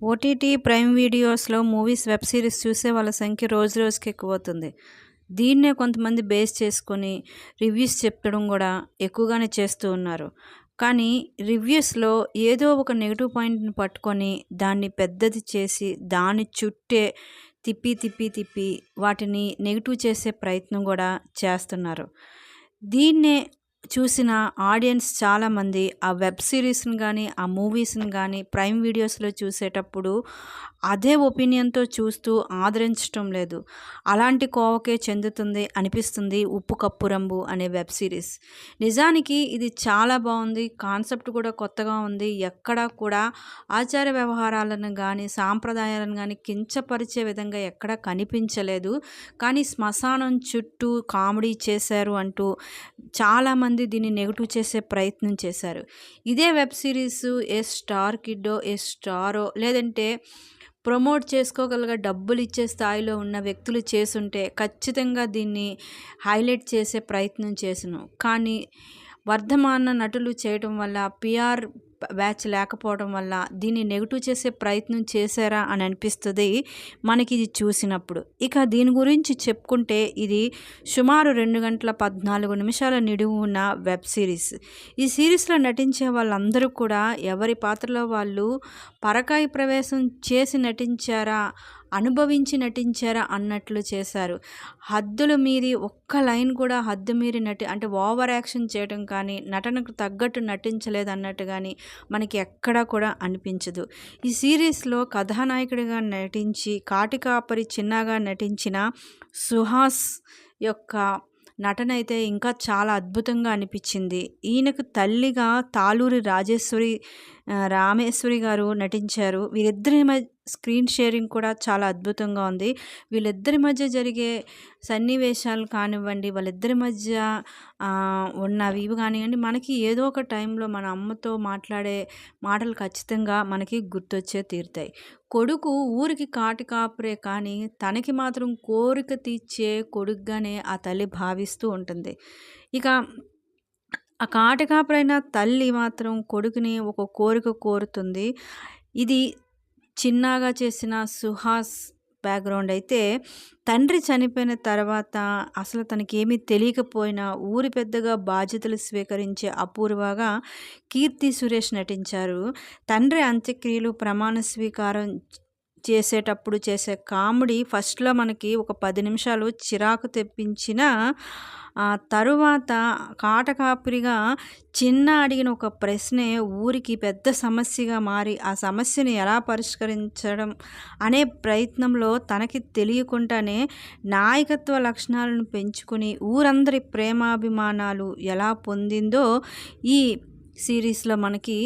OTT, prime వీడియోస్‌లో movies, web series చూసే వాళ్ళ సంఖ్య రోజు రోజుకి ఎక్కువవుతుంది. దీన్నే కొంతమంది బేస్ చేసుకొని రివ్యూస్ చెప్పడం గూడా ఎక్కువగానే చేస్తూ ఉన్నారు. కానీ రివ్యూస్‌లో ఏదో ఒక నెగెటివ్ పాయింట్‌ని పట్టుకొని దాన్ని పెద్దది చేసి దాని చుట్టే తిప్పి వాటిని నెగెటివ్ చేసే ప్రయత్నం గూడా చేస్తున్నారు. దీన్నే చూసిన ఆడియన్స్ చాలామంది ఆ వెబ్ సీరీస్‌ని గానీ, ఆ మూవీస్‌ని గానీ ప్రైమ్ వీడియోస్‌లో చూసేటప్పుడు అదే ఒపీనియన్‌తో చూస్తూ ఆదరించటం లేదు. అలాంటి కోవకే చెందుతుంది అనిపిస్తుంది 'ఉప్పు కప్పు రంబు' అనే వెబ్ సీరీస్. నిజానికి ఇది చాలా బావుంది. కాన్సెప్ట్ కూడా కొత్తగా ఉంది. ఎక్కడా కూడా ఆచార వ్యవహారాలను గానీ, సాంప్రదాయాలను గానీ కించపరిచే విధంగా ఎక్కడా కనిపించలేదు. కానీ శ్మశానం చుట్టూ కామెడీ చేశారు అంటూ చాలామంది దీన్ని నెగెటివ్ చేసే ప్రయత్నం చేశారు. ఇదే వెబ్ సీరీసు ఏ స్టార్ కిడ్డో, ఏ స్టారో లేదంటే ప్రమోట్ చేసుకోగలిగే డబ్బులిచ్చే స్థాయిలో ఉన్న వ్యక్తులు చేసుంటే ఖచ్చితంగా దీన్ని హైలైట్ చేసే ప్రయత్నం చేసును. కానీ వర్ధమాన నటులు చేయటం వల్ల పీఆర్ బ్యాచ్ లేకపోవడం వల్ల దీన్ని నెగెటివ్ చేసే ప్రయత్నం చేశారా అని అనిపిస్తది మనకి ఇది చూసినప్పుడు. ఇక దీని గురించి చెప్పుకుంటే ఇది సుమారు 2 గంటల 14 నిమిషాల నిడివి ఉన్న వెబ్ సీరీస్. ఈ సీరీస్‌లో నటించే వాళ్ళందరూ కూడా ఎవరి పాత్రలో వాళ్ళు పరకాయ ప్రవేశం చేసి నటించారా, అనుభవించి నటించారా అన్నట్లు చేశారు. హద్దులు మీరి ఒక్క లైన్ కూడా హద్దు మీరి అంటే ఓవర్ యాక్షన్ చేయడం కానీ, నటనకు తగ్గట్టు నటించలేదన్నట్టు గానీ మనకి ఎక్కడా కూడా అనిపించదు. ఈ సీరీస్‌లో కథానాయకుడిగా నటించి, కాటికాపరి చిన్నాగా నటించిన సుహాస్ యొక్క నటనైతే ఇంకా చాలా అద్భుతంగా అనిపించింది. ఈయనకు తల్లిగా తాళూరి రామేశ్వరి గారు నటించారు. వీరిద్దరి స్క్రీన్ షేరింగ్ కూడా చాలా అద్భుతంగా ఉంది. వీళ్ళిద్దరి మధ్య జరిగే సన్నివేశాలు కానివ్వండి, వాళ్ళిద్దరి మధ్య ఉన్నవి ఇవి కానివ్వండి, మనకి ఏదో ఒక టైంలో మన అమ్మతో మాట్లాడే మాటలు ఖచ్చితంగా మనకి గుర్తొచ్చే తీరుతాయి. కొడుకు ఊరికి కాపరే కానీ తనకి మాత్రం కోరిక తీర్చే కొడుకుగానే ఆ తల్లి భావిస్తూ ఉంటుంది. ఇక ఆ కాపరైన తల్లి మాత్రం కొడుకుని ఒక కోరిక కోరుతుంది. ఇది చిన్నాగా చేసిన సుహాస్ బ్యాక్‌గ్రౌండ్ అయితే, తండ్రి చనిపోయిన తర్వాత అసలు తనకేమీ తెలియకపోయినా ఊరి పెద్దగా బాధ్యతలు స్వీకరించే అపూర్వగా కీర్తి సురేష్ నటించారు. తండ్రి అంత్యక్రియలు ప్రమాణ స్వీకారం చేసేటప్పుడు చేసే కామెడీ ఫస్ట్‌లో మనకి ఒక 10 నిమిషాలు చిరాకు తెప్పించినా, తరువాత కాపరిగా చిన్న అడిగిన ఒక ప్రశ్నే ఊరికి పెద్ద సమస్యగా మారి, ఆ సమస్యను ఎలా పరిష్కరించడం అనే ప్రయత్నంలో తనకి తెలియకుండానే నాయకత్వ లక్షణాలను పెంచుకుని ఊరందరి ప్రేమాభిమానాలు ఎలా పొందిందో ఈ సీరీస్‌లో మనకి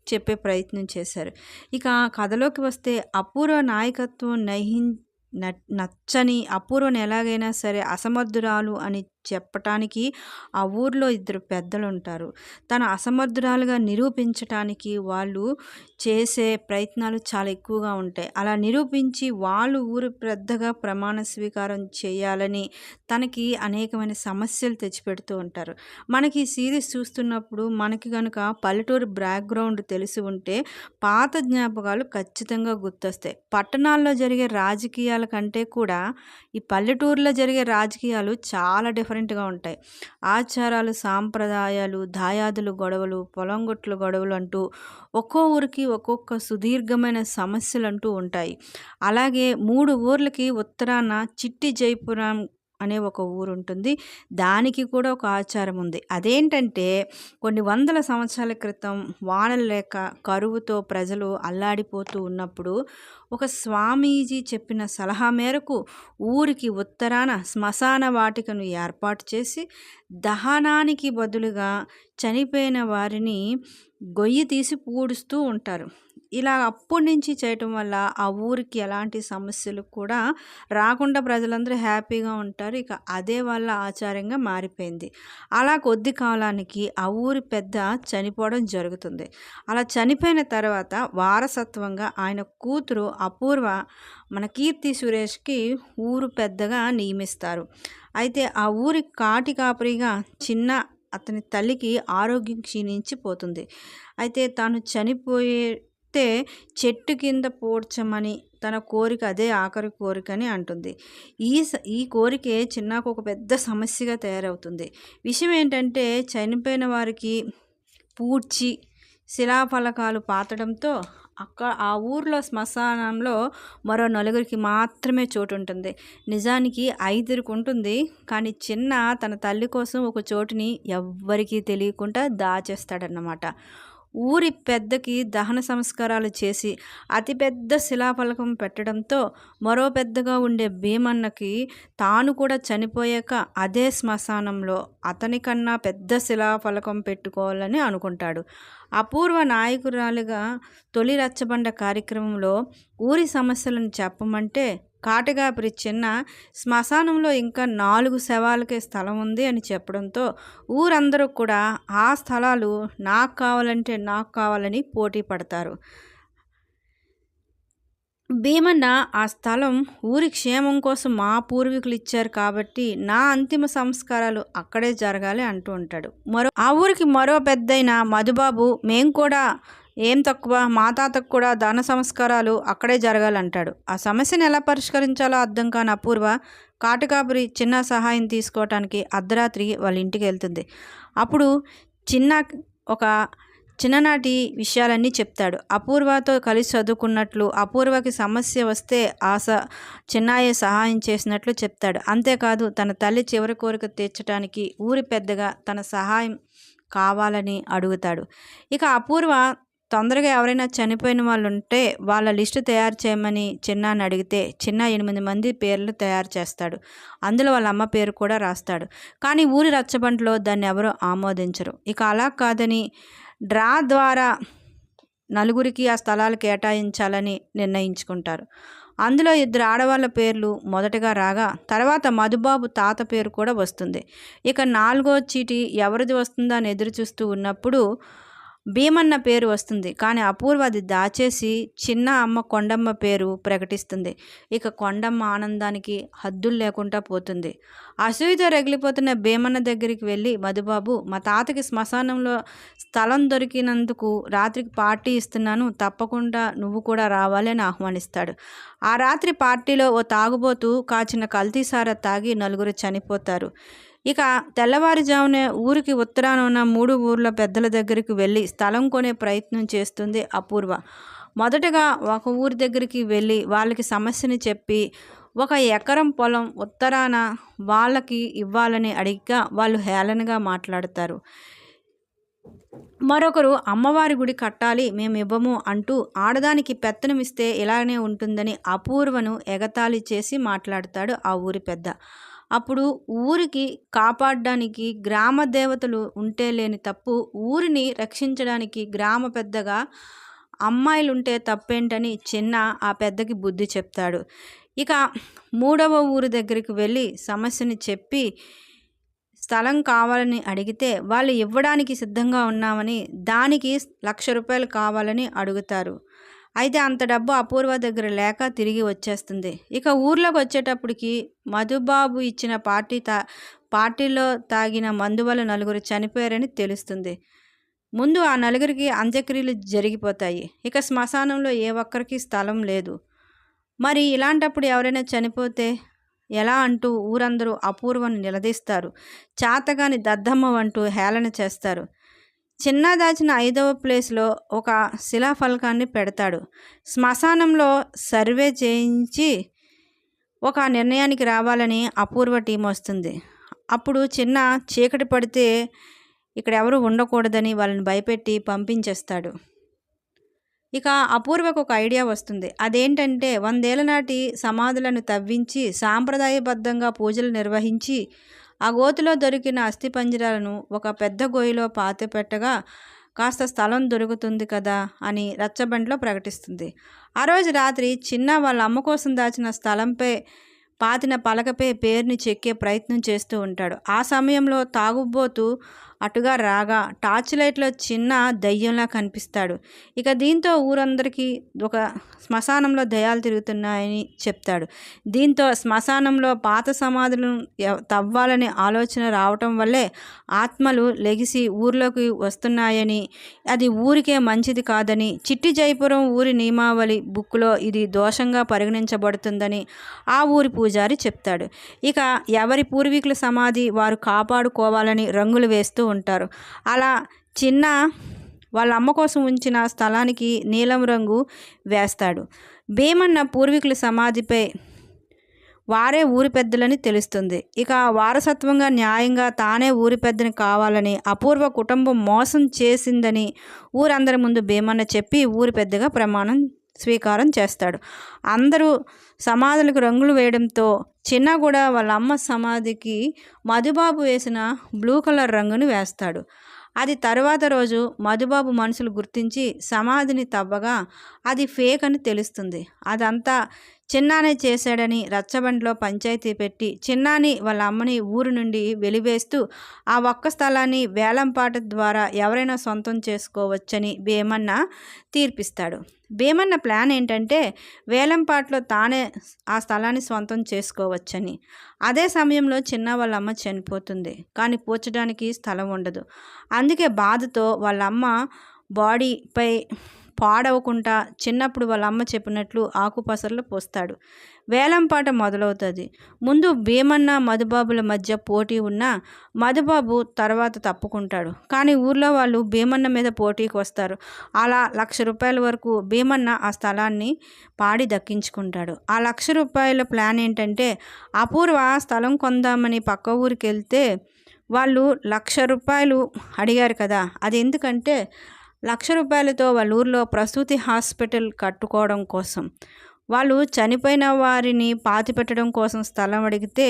చెప్పే ప్రయత్నం చేశారు. ఇక కథలోకి వస్తే అపూర్వ నాయకత్వం నచ్చని అపూర్వని ఎలాగైనా సరే అసమర్థురాలు అని చెప్పటానికి ఆ ఊర్లో ఇద్దరు పెద్దలుంటారు. తను అసమర్థురాలుగా నిరూపించటానికి వాళ్ళు చేసే ప్రయత్నాలు చాలా ఎక్కువగా ఉంటాయి. అలా నిరూపించి వాళ్ళు ఊరు పెద్దగా ప్రమాణ స్వీకారం చేయాలని తనకి అనేకమైన సమస్యలు తెచ్చిపెడుతూ ఉంటారు. మనకి ఈ సీరీస్ చూస్తున్నప్పుడు మనకి గనుక పల్లెటూరు బ్యాక్‌గ్రౌండ్ తెలిసి ఉంటే పాత జ్ఞాపకాలు ఖచ్చితంగా గుర్తొస్తాయి. పట్టణాల్లో జరిగే రాజకీయాల కంటే కూడా ఈ పల్లెటూరులో జరిగే రాజకీయాలు చాలా డిఫరెంట్‌గా ఉంటాయి. ఆచారాలు, సాంప్రదాయాలు, దాయాదులు గొడవలు, పొలంగొట్లు గొడవలు అంటూ ఒక్కో ఊరికి ఒక్కొక్క సుదీర్ఘమైన సమస్యలంటూ ఉంటాయి. అలాగే 3 ఊర్లకి ఉత్తరాన చిట్టి జైపురం అనే ఒక ఊరుంటుంది. దానికి కూడా ఒక ఆచారం ఉంది. అదేంటంటే కొన్ని వందల సంవత్సరాల క్రితం వానలు లేక కరువుతో ప్రజలు అల్లాడిపోతూ ఉన్నప్పుడు ఒక స్వామీజీ చెప్పిన సలహా మేరకు ఊరికి ఉత్తరాన శ్మశాన వాటికను ఏర్పాటు చేసి దహనానికి బదులుగా చనిపోయిన వారిని గొయ్యి తీసి పూడుస్తూ ఉంటారు. ఇలా అప్పటి నుంచి చేయటం వల్ల ఆ ఊరికి ఎలాంటి సమస్యలు కూడా రాకుండా ప్రజలందరూ హ్యాపీగా ఉంటారు. ఇక అదే వాళ్ళ ఆచారంగా మారిపోయింది. అలా కొద్ది కాలానికి ఆ ఊరి పెద్ద చనిపోవడం జరుగుతుంది. అలా చనిపోయిన తర్వాత వారసత్వంగా ఆయన కూతురు అపూర్వ మన కీర్తి సురేష్‌కి ఊరు పెద్దగా నియమిస్తారు. అయితే ఆ ఊరి కాపరిగా చిన్న అతని తల్లికి ఆరోగ్యం క్షీణించిపోతుంది. అయితే తాను చస్తే చెట్టు కింద పూడ్చమని తన కోరిక అదే ఆఖరి కోరికని అంటుంది. ఈ కోరికే చిన్నాకు ఒక పెద్ద సమస్యగా తయారవుతుంది. విషయం ఏంటంటే చనిపోయిన వారికి పూడ్చి శిలాఫలకాలు పాతడంతో ఆ ఊర్లో శ్మశానంలో మరో నలుగురికి మాత్రమే చోటు ఉంటుంది. నిజానికి 5కి ఉంటుంది. కానీ చిన్న తన తల్లి కోసం ఒక చోటుని ఎవ్వరికీ తెలియకుండా దాచేస్తాడన్నమాట. ఊరి పెద్దకి దహన సంస్కారాలు చేసి అతిపెద్ద శిలాఫలకం పెట్టడంతో మరో పెద్దగా ఉండే భీమన్నకి తాను కూడా చనిపోయాక అదే శ్మశానంలో అతనికన్నా పెద్ద శిలాఫలకం పెట్టుకోవాలని అనుకుంటాడు. అపూర్వ నాయకురాలిగా తొలి రచ్చబండ కార్యక్రమంలో ఊరి సమస్యలను చెప్పమంటే కాటగాపురి చిన్న శ్మశానంలో ఇంకా 4 శవాలకే స్థలం ఉంది అని చెప్పడంతో ఊరందరూ కూడా ఆ స్థలాలు నాకు కావాలంటే నాకు కావాలని పోటీ పడతారు. భీమన్న ఆ స్థలం ఊరి క్షేమం కోసం మా పూర్వీకులు ఇచ్చారు కాబట్టి నా అంతిమ సంస్కారాలు అక్కడే జరగాలి అంటూ ఉంటాడు. ఆ ఊరికి మరో పెద్దయిన మధుబాబు మేం కూడా ఏం తక్కువ, మా తాతకు కూడా దాన సంస్కారాలు అక్కడే జరగాలంటాడు. ఆ సమస్యను ఎలా పరిష్కరించాలో అర్థం కాని అపూర్వ కాటకాపురి చిన్న సహాయం తీసుకోవటానికి అర్ధరాత్రి వాళ్ళ ఇంటికి వెళ్తుంది. అప్పుడు చిన్న ఒక చిన్ననాటి విషయాలన్నీ చెప్తాడు. అపూర్వతో కలిసి చదువుకున్నట్లు, అపూర్వకి సమస్య వస్తే చిన్నాయే సహాయం చేసినట్లు చెప్తాడు. అంతేకాదు తన తల్లి చివరి కోరిక తీర్చడానికి ఊరి పెద్దగా తన సహాయం కావాలని అడుగుతాడు. ఇక అపూర్వ తొందరగా ఎవరైనా చనిపోయిన వాళ్ళు ఉంటే వాళ్ళ లిస్టు తయారు చేయమని చిన్నాని అడిగితే చిన్న 8 మంది పేర్లు తయారు చేస్తాడు. అందులో వాళ్ళ అమ్మ పేరు కూడా రాస్తాడు. కానీ ఊరి రచ్చబంటలో దాన్ని ఎవరూ ఆమోదించరు. ఇక అలా కాదని డ్రా ద్వారా 4కి ఆ స్థలాలు కేటాయించాలని నిర్ణయించుకుంటారు. అందులో 2 ఆడవాళ్ళ పేర్లు మొదటగా రాగా తర్వాత మధుబాబు తాత పేరు కూడా వస్తుంది. ఇక 4వ చీటి ఎవరిది వస్తుందా అని ఎదురు చూస్తూ ఉన్నప్పుడు భీమన్న పేరు వస్తుంది. కానీ అపూర్వ అది దాచేసి చిన్న అమ్మ కొండమ్మ పేరు ప్రకటిస్తుంది. ఇక కొండమ్మ ఆనందానికి హద్దులు లేకుండా పోతుంది. అసూయతో రగిలిపోతున్న భీమన్న దగ్గరికి వెళ్ళి మధుబాబు, మా తాతకి శ్మశానంలో స్థలం దొరికినందుకు రాత్రికి పార్టీ ఇస్తున్నాను, తప్పకుండా నువ్వు కూడా రావాలి అని ఆహ్వానిస్తాడు. ఆ రాత్రి పార్టీలో ఓ తాగుబోతు కాచిన కల్తీసార తాగి 4 చనిపోతారు. ఇక తెల్లవారుజామునే ఊరికి ఉత్తరాన ఉన్న 3 ఊర్ల పెద్దల దగ్గరికి వెళ్ళి స్థలం కొనే ప్రయత్నం చేస్తుంది అపూర్వ. మొదటగా ఒక ఊరి దగ్గరికి వెళ్ళి వాళ్ళకి సమస్యని చెప్పి 1 ఎకరం పొలం ఉత్తరాన వాళ్ళకి ఇవ్వాలని అడిగా వాళ్ళు హేళనగా మాట్లాడతారు. మరొకరు అమ్మవారి గుడి కట్టాలి, మేము ఇవ్వము అంటూ ఆడదానికి పెత్తనం ఇస్తే ఇలానే ఉంటుందని అపూర్వను ఎగతాళి చేసి మాట్లాడతాడు ఆ ఊరి పెద్ద. అప్పుడు ఊరికి కాపాడడానికి గ్రామ దేవతలు ఉంటే లేని తప్పు, ఊరిని రక్షించడానికి గ్రామ పెద్దగా అమ్మాయిలుంటే తప్పేంటని చిన్న ఆ పెద్దకి బుద్ధి చెప్తాడు. ఇక 3వ ఊరు దగ్గరికి వెళ్ళి సమస్యని చెప్పి స్థలం కావాలని అడిగితే వాళ్ళు ఇవ్వడానికి సిద్ధంగా ఉన్నామని, దానికి 1,00,000 రూపాయలు కావాలని అడుగుతారు. అయితే అంత డబ్బు అపూర్వ దగ్గర లేక తిరిగి వచ్చేస్తుంది. ఇక ఊర్లోకి వచ్చేటప్పటికి మధుబాబు ఇచ్చిన పార్టీలో తాగిన మందు వల్ల 4 చనిపోయారని తెలుస్తుంది. ముందు ఆ 4కి అంత్యక్రియలు జరిగిపోతాయి. ఇక శ్మశానంలో ఏ ఒక్కరికి స్థలం లేదు. మరి ఇలాంటప్పుడు ఎవరైనా చనిపోతే ఎలా అంటూ ఊరందరూ అపూర్వను నిలదీస్తారు. చాతగాని దద్దమ్మ అంటూ హేళన చేస్తారు. చిన్న దాచిన 5వ ప్లేస్లో ఒక శిలాఫలకాన్ని పెడతాడు. శ్మశానంలో సర్వే చేయించి ఒక నిర్ణయానికి రావాలని అపూర్వ టీం వస్తుంది. అప్పుడు చిన్న చీకటి పడితే ఇక్కడ ఎవరు ఉండకూడదని వాళ్ళని భయపెట్టి పంపించేస్తాడు. ఇక అపూర్వకు ఒక ఐడియా వస్తుంది. అదేంటంటే 100 ఏళ్ల నాటి సమాధులను తవ్వించి సాంప్రదాయబద్ధంగా పూజలు నిర్వహించి ఆ గోతిలో దొరికిన అస్థిపంజరాలను ఒక పెద్ద గొయ్యిలో పాతిపెట్టగా కాస్త స్థలం దొరుకుతుంది కదా అని రచ్చబండలో ప్రకటిస్తుంది. ఆ రోజు రాత్రి చిన్న వాళ్ళ అమ్మ కోసం దాచిన స్థలంపై పాతిన పలకపై పేరుని చెక్కే ప్రయత్నం చేస్తూ ఉంటాడు. ఆ సమయంలో తాగుబోతు అటుగా రాగా టార్చ్ లైట్లో చిన్న దయ్యంలా కనిపిస్తాడు. ఇక దీంతో ఊరందరికీ ఒక శ్మశానంలో దయ్యాలు తిరుగుతున్నాయని చెప్తాడు. దీంతో శ్మశానంలో పాత సమాధులను తవ్వాలని ఆలోచన రావటం వల్లే ఆత్మలు లెగిసి ఊర్లోకి వస్తున్నాయని, అది ఊరికే మంచిది కాదని, చిట్టి జైపురం ఊరి నియమావళి బుక్లో ఇది దోషంగా పరిగణించబడుతుందని ఆ ఊరి పూజారి చెప్తాడు. ఇక ఎవరి పూర్వీకుల సమాధి వారు కాపాడుకోవాలని రంగులు వేస్తూ ఉంటారు. అలా చిన్న వాళ్ళ అమ్మ కోసం ఉంచిన స్థలానికి నీలం రంగు వేస్తాడు. భీమన్న పూర్వీకుల సమాధిపై వారే ఊరి పెద్దలని తెలుస్తుంది. ఇక వారసత్వంగా న్యాయంగా తానే ఊరి పెద్దని కావాలని అపూర్వ కుటుంబం మోసం చేసిందని ఊరందరి ముందు భీమన్న చెప్పి ఊరి పెద్దగా ప్రమాణం స్వీకారం చేస్తాడు. అందరూ సమాధులకు రంగులు వేయడంతో చిన్న కూడా వాళ్ళ అమ్మ సమాధికి మధుబాబు వేసిన బ్లూ కలర్ రంగుని వేస్తాడు. అది తరువాత రోజు మధుబాబు మనుషులు గుర్తించి సమాధిని తవ్వగా అది ఫేక్ అని తెలుస్తుంది. అదంతా చిన్నానే చేశాడని రచ్చబండిలో పంచాయతీ పెట్టి చిన్నాని వాళ్ళ అమ్మని ఊరు నుండి వెలివేస్తూ ఆ ఒక్క స్థలాన్ని వేలంపాట ద్వారా ఎవరైనా సొంతం చేసుకోవచ్చని భీమన్న తీర్పిస్తాడు. భీమన్న ప్లాన్ ఏంటంటే వేలంపాటలో తానే ఆ స్థలాన్ని సొంతం చేసుకోవచ్చని. అదే సమయంలో చిన్న వాళ్ళ అమ్మ చనిపోతుంది, కానీ పూడ్చడానికి స్థలం ఉండదు. అందుకే బాధతో వాళ్ళ అమ్మ బాడీపై పాడవకుండా చిన్నప్పుడు వాళ్ళ అమ్మ చెప్పినట్లు ఆకుపసర్లు పోస్తాడు. వేలంపాట మొదలవుతుంది. ముందు భీమన్న మధుబాబుల మధ్య పోటీ ఉన్న మధుబాబు తర్వాత తప్పుకుంటాడు. కానీ ఊర్లో వాళ్ళు భీమన్న మీద పోటీకి వస్తారు. అలా ₹1,00,000 వరకు భీమన్న ఆ స్థలాన్ని పాడి దక్కించుకుంటాడు. ఆ ₹1,00,000 ప్లాన్ ఏంటంటే అపూర్వ స్థలం కొందామని పక్క ఊరికి వెళ్తే వాళ్ళు ₹1,00,000 అడిగారు కదా. అది ఎందుకంటే ₹1,00,000తో వాళ్ళ ఊర్లో ప్రసూతి హాస్పిటల్ కట్టుకోవడం కోసం, వాళ్ళు చనిపోయిన వారిని పాతిపెట్టడం కోసం స్థలం అడిగితే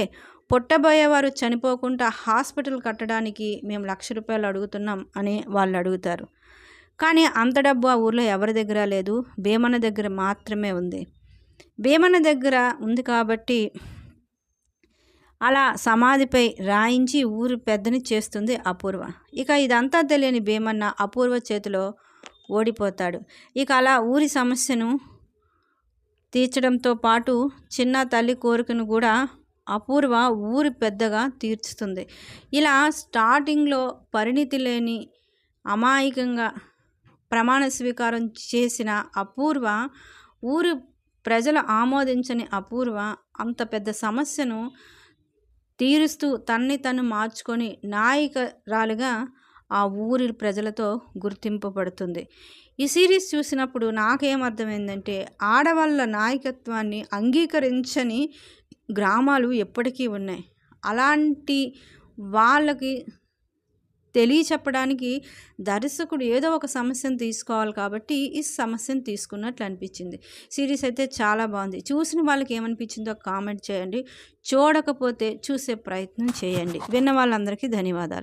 పుట్టబోయేవారు చనిపోకుండా హాస్పిటల్ కట్టడానికి మేము ₹1,00,000 అడుగుతున్నాం అని వాళ్ళు అడుగుతారు. కానీ అంత డబ్బు ఆ ఊర్లో ఎవరి దగ్గర లేదు, భీమన్న దగ్గర మాత్రమే ఉంది. భీమన్న దగ్గర ఉంది కాబట్టి అలా సమాధిపై రాయించి ఊరి పెద్దని చేస్తుంది అపూర్వ. ఇక ఇదంతా తెలియని భీమన్న అపూర్వ చేతిలో ఓడిపోతాడు. ఇక అలా ఊరి సమస్యను తీర్చడంతో పాటు చిన్న తల్లి కోరికను కూడా అపూర్వ ఊరి పెద్దగా తీర్చుతుంది. ఇలా స్టార్టింగ్లో పరిణితి లేని అమాయకంగా ప్రమాణ స్వీకారం చేసిన అపూర్వ, ఊరి ప్రజలు ఆమోదించని అపూర్వ అంత పెద్ద సమస్యను తీరుస్తూ తన్ని తను మార్చుకొని నాయకురాలుగా ఆ ఊరి ప్రజలతో గుర్తింపబడుతుంది. ఈ సిరీస్ చూసినప్పుడు నాకేమర్థమైందంటే ఆడవాళ్ళ నాయకత్వాన్ని అంగీకరించని గ్రామాలు ఎప్పటికీ ఉన్నాయి. అలాంటి వాళ్ళకి తెలియచెప్పడానికి దర్శకుడు ఏదో ఒక సమస్యను తీసుకోవాలి కాబట్టి ఈ సమస్యను తీసుకున్నట్లు అనిపించింది. సిరీస్ అయితే చాలా బాగుంది. చూసిన వాళ్ళకి ఏమనిపించిందో కామెంట్ చేయండి. చూడకపోతే చూసే ప్రయత్నం చేయండి. విన్న వాళ్ళందరికీ ధన్యవాదాలు.